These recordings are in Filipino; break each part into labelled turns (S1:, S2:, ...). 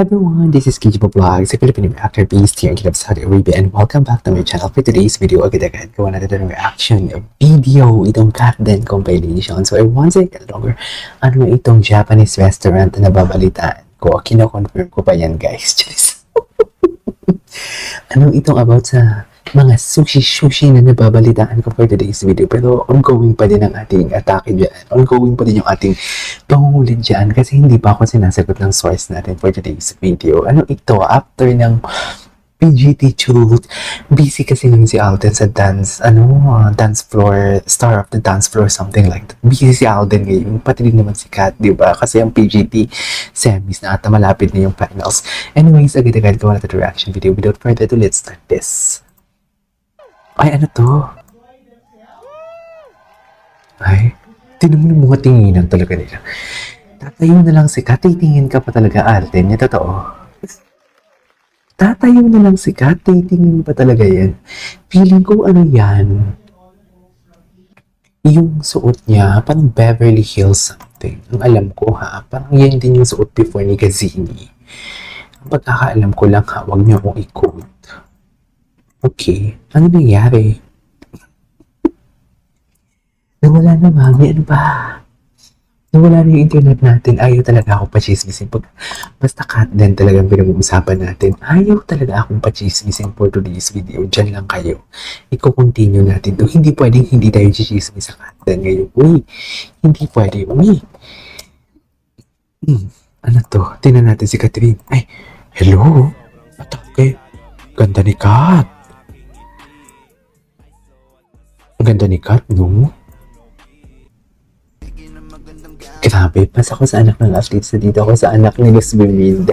S1: Everyone, this is Kijibo Vlogs, a Filipino actor based here in Kiev, Saudi Arabia, and welcome back to my channel. For today's video, agad-agad gawa natin ng reaction video itong Katden compilation. So I want to get longer, ano itong Japanese restaurant na nababalitaan ko. Kino-confirm ko pa yan, guys. Ano itong about sa mga sushi na nababalitaan ko for today's video. Pero ongoing pa din ang ating atake dyan. Ongoing pa din yung ating pangungulit dyan kasi hindi pa ako sinasagot ng source natin for today's video. Ano ito? After ng PGT shoot, busy kasi ngayon si Alden sa dance floor, star of the dance floor, something like that. Busy si Alden ngayon, pati din naman si Kat, di ba? Kasi ang PGT semis na ata malapit na yung finals. Anyways, agad-agad gawa natin reaction video. Without further ado, let's start this. Ay, ano to? Ay, tinan mo ng mga tinginan talaga nila. Tatayo na lang si Kat, titingin ka pa talaga, Alden. Yung totoo. Tatayo na lang si Kat, titingin pa talaga yan. Feeling ko ano yan. Yung suot niya, parang Beverly Hills something. Ang alam ko ha, parang yan din yung suot before ni Gazzini. Ang pagkakaalam ko lang ha, huwag niyo akong i-quote. Okay, ano nangyari? Nawala na, mami. Ano ba? Nawala na yung internet natin. Ayaw talaga akong pachismisin. Basta Katden talagang pinag-uusapan natin. Ayaw talaga akong pachismisin for today's video. Diyan lang kayo. Iko-continue natin to. Hindi pwedeng hindi tayo chismis sa Katden ngayon. Uy, hindi pwede. Uy. Ano to? Tingnan natin si Catherine. Ay, hello? Atake. Ganda ni Kat. Ang ganda ni Kat, no? Grabe, pas ako sa anak ng athletes na dito ako sa anak ni Luz Biminda.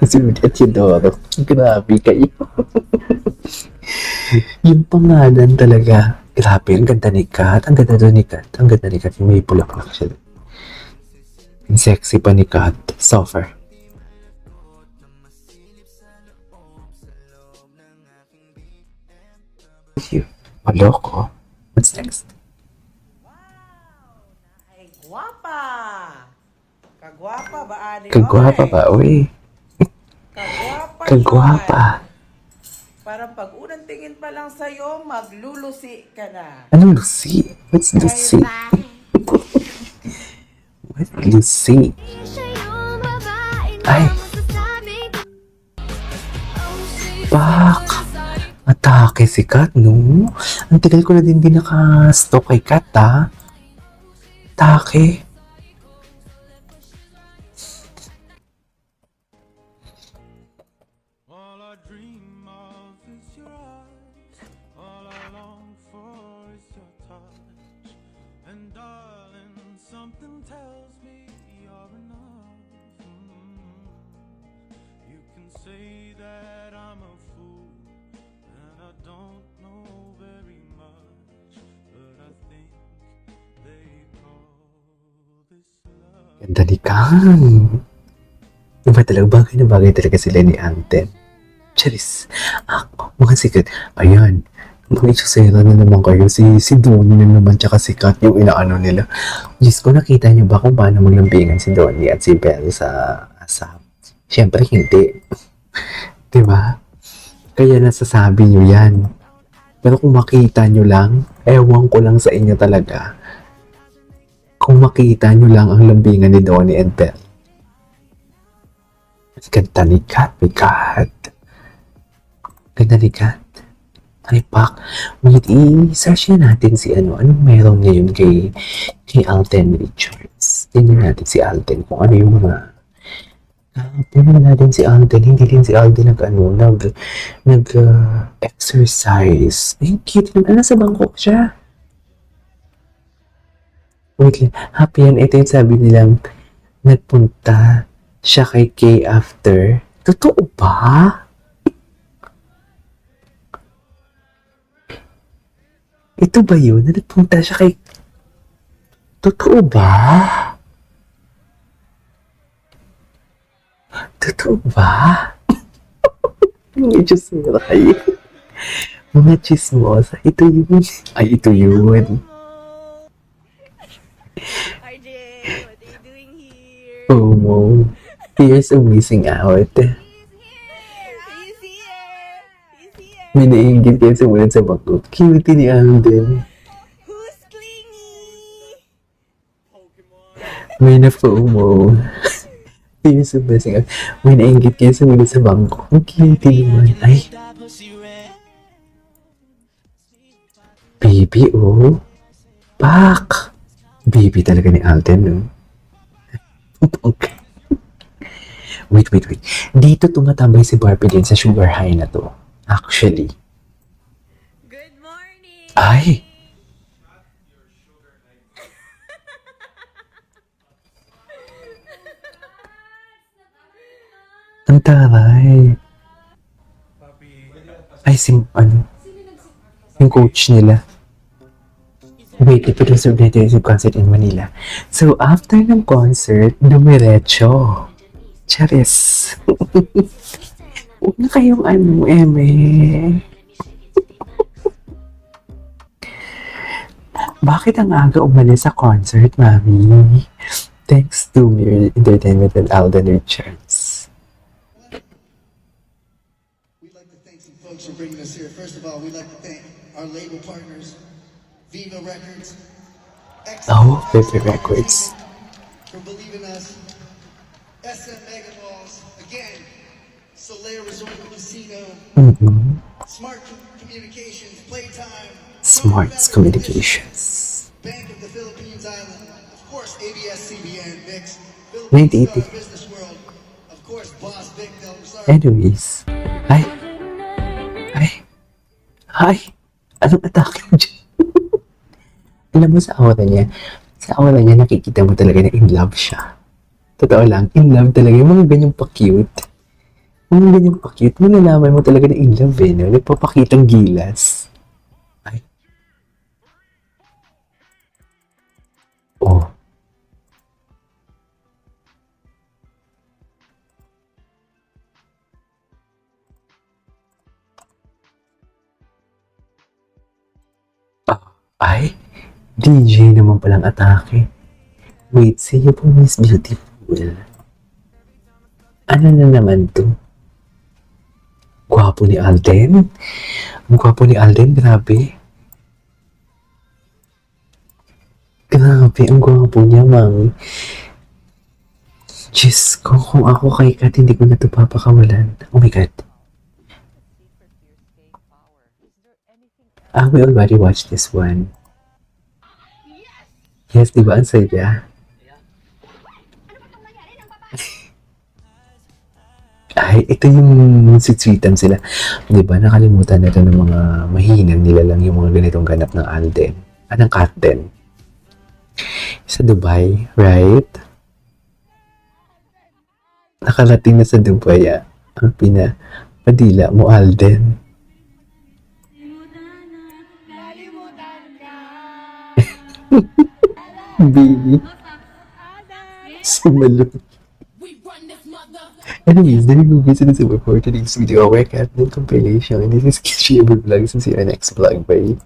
S1: Sumunod Yodoro. Grabe kayo. Yung pangalan talaga. Grabe, ang ganda ni Kat. Ang ganda doon ni Kat. Ang ganda ni Kat. Yung may pulaklak siya. Ang sexy pa ni Kat. Suffer. Maloko. What's next?
S2: Guwapa! Kagwapa ba, Adi?
S1: Kagwapa ba? Uy.
S2: Kagwapa.
S1: Kagwapa.
S2: Parang pag unang tingin pa lang sa'yo, maglulusi ka na.
S1: Ano Lucy? What's Lucy? What's Lucy? Ay. Bak. Atake si Kat, no? Ang tagal ko na din naka-stalk kay Kat, ha? Atake.
S3: All I dream of is your eyes. All I long for is your touch. And darling, something tells me you're enough. You can say that I'm a fool and I don't know very much, but I think they call this love.
S1: Ganda ni Kat. Iba talaga, bagay na bagay talaga sila ni Alden. Charis. Mga sikat. Ayan. Mag-isasera na naman kayo. Si Donnie na naman tsaka si Kat yung inaano nila. Diyos ko, nakita niyo ba kung paano maglambingan si Donnie at si Belle sa asap? Siyempre, hindi. Diba? Kaya nasasabi niyo yan. Pero kung makita niyo lang, ewan ko lang sa inyo talaga. Kung makita niyo lang ang lambingan ni Donnie and Belle. Ganda ni Kat, my God. Ganda ni Kat. Ay, Pak. Wait, i-search na natin si anong meron ngayon kay Alden Richards. Tingnan natin si Alden kung ano yung mga wala din si Alden. Hindi din si Alden nag-exercise. Ay, cute naman. Nasa bangkok siya. Wait lang. Happy yan. Ito yung sabi nilang nagpunta siya kay Kay after. Totoo ba? Ito ba yun? Nagpunta siya kay... Totoo ba? Totoo ba? Mga chismosa kayo. Mga chismosa. Ito yun. Ay, ito yun.
S4: RJ, what are you doing here?
S1: Oh, Tears of missing out.
S2: He's here! He's here!
S1: May naiingit kayo sumunod sa bangko. Cutie ni Alden.
S2: Who's clingy?
S1: May na-FOMO. Tears of missing out. May naiingit kayo sumunod sa bangko. Ang cutie naman. Ay, baby, oh. Pak! Baby talaga ni Alden, no? Wait. Dito tumatambay si Barbie din sa sugar high na to. Actually.
S2: Good morning!
S1: Ay! Ang taray. Ay, yung coach nila. Wait, it was organized concert in Manila. So, after ng concert, dumiretso. Charis. Huwag na kayong eme. Bakit ang aga umalis sa concert, Mami? Thanks to Mirror Entertainment and Alden Richards.
S4: We'd like to thank some folks for bringing us here. First of all, we'd like to thank our label partners, Viva Records,
S1: Oh, Viva Records.
S4: for believing us, SM Mega Malls, again, Soleil Resort and Casino,
S1: Mm-hmm.
S4: Smart Communications, Playtime,
S1: Smarts Communications.
S4: Bank of the Philippines Island, of course ABS-CBN, VIX,
S1: 90.
S4: Philippines Business World, of course Boss Vic Del Rosario.
S1: Anyways. Ay! Anong atake mo dyan? Alam mo sa aura niya, nakikita mo talaga na in love siya. Totoo lang, in love talaga. Yung mga ganyang pa-cute. Malalaman mo talaga na in love eh, no? Nagpapakitang gilas. Ay. Oh. Ay, DJ naman palang atake. Wait, sige po, Miss Beautiful. Ano na naman to? Gwapo ni Alden? Ang gwapo ni Alden, grabe. Grabe, ang gwapo niya, Mami. Diyos ko, kung ako kay Kat, hindi ko na ito papakawalan. Oh my God. We already watched this one. Yes, di ba? Ang saya. Ay, ito yung sweetan sila. Di ba? Nakalimutan na ito ng mga mahihinan nila lang yung mga ganitong ganap ng Alden. Ng Katten. Sa Dubai, right? Nakarating na sa Dubai, ang pinapadila mo, Alden. Baby. Sumalot. Anyways, there you go guys. This is it for today's video. Our Cat compilation. And this is Kishiba Vlogs. And see you in our next vlog. Bye.